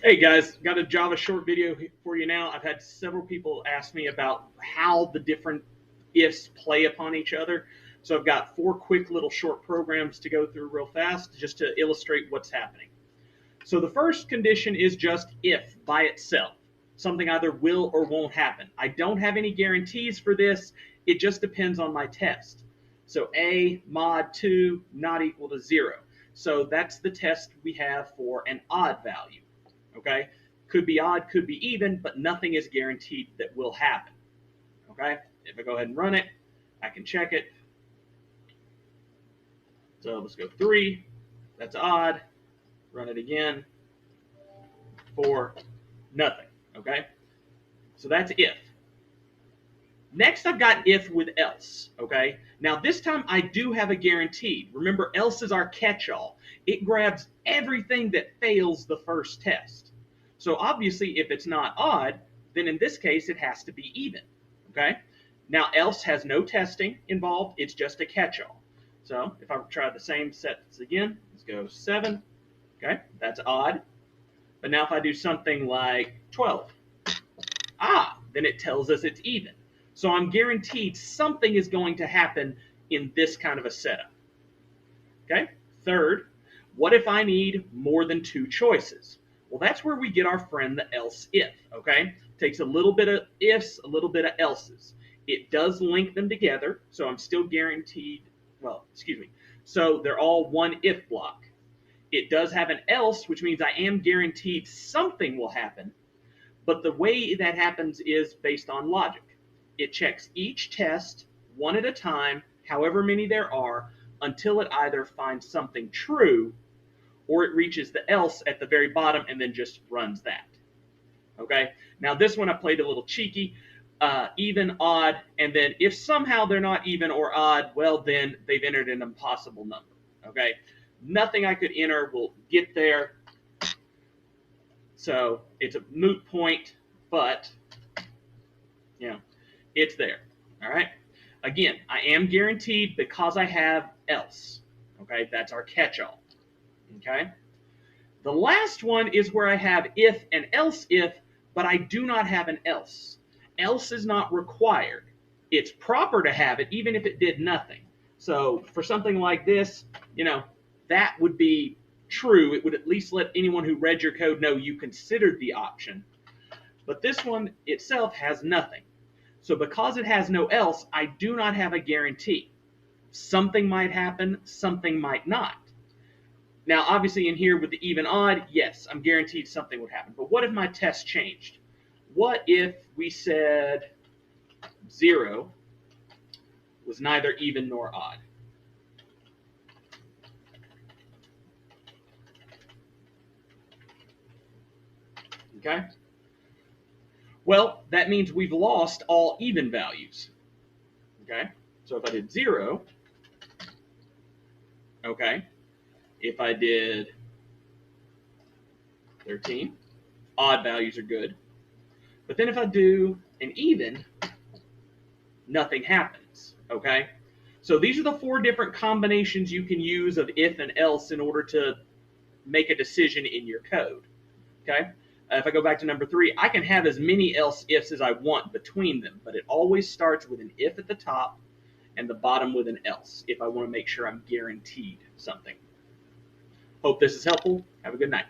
Hey guys, got a Java short video for you now. I've had several people ask me about how the different ifs play upon each other. So I've got four quick little short programs to go through real fast just to illustrate what's happening. So the first condition is just if by itself. Something either will or won't happen. I don't have any guarantees for this. It just depends on my test. So a mod 2 not equal to 0. So that's the test we have for an odd value. Okay? Could be odd, could be even, but nothing is guaranteed that will happen. Okay? If I go ahead and run it, I can check it. So let's go 3. That's odd. Run it again. 4. Nothing. Okay? So that's if. Next, I've got if with else. Okay? Now, this time I do have a guaranteed. Remember, else is our catch-all. It grabs everything that fails the first test. So obviously, if it's not odd, then in this case, it has to be even. Okay? Now, else has no testing involved. It's just a catch-all. So if I try the same sets again, let's go 7. Okay? That's odd. But now if I do something like 12, then it tells us it's even. So I'm guaranteed something is going to happen in this kind of a setup. Okay? Third, what if I need more than 2 choices? Well, that's where we get our friend the else if. Okay? Takes a little bit of ifs, a little bit of elses. It does link them together, so I'm still guaranteed, so they're all one if block. It does have an else, which means I am guaranteed something will happen, but the way that happens is based on logic. It checks each test one at a time, however many there are, until it either finds something true or it reaches the else at the very bottom and then just runs that. Okay? Now this one I played a little cheeky, even, odd, and then if somehow they're not even or odd, well then they've entered an impossible number. Okay? Nothing I could enter will get there. So it's a moot point, but it's there. All right. Again, I am guaranteed because I have else. Okay, that's our catch-all. Okay. The last one is where I have if and else if, but I do not have an else. Else is not required. It's proper to have it even if it did nothing. So for something like this, that would be true. It would at least let anyone who read your code know you considered the option. But this one itself has nothing. So because it has no else, I do not have a guarantee. Something might happen, something might not. Now, obviously in here with the even odd, yes, I'm guaranteed something would happen. But what if my test changed? What if we said 0 was neither even nor odd? Okay? Well, that means we've lost all even values. Okay? So if I did 0, okay, if I did 13, odd values are good. But then if I do an even, nothing happens. Okay? So these are the 4 different combinations you can use of if and else in order to make a decision in your code. Okay? If I go back to number 3, I can have as many else ifs as I want between them, but it always starts with an if at the top and the bottom with an else if I want to make sure I'm guaranteed something. Hope this is helpful. Have a good night.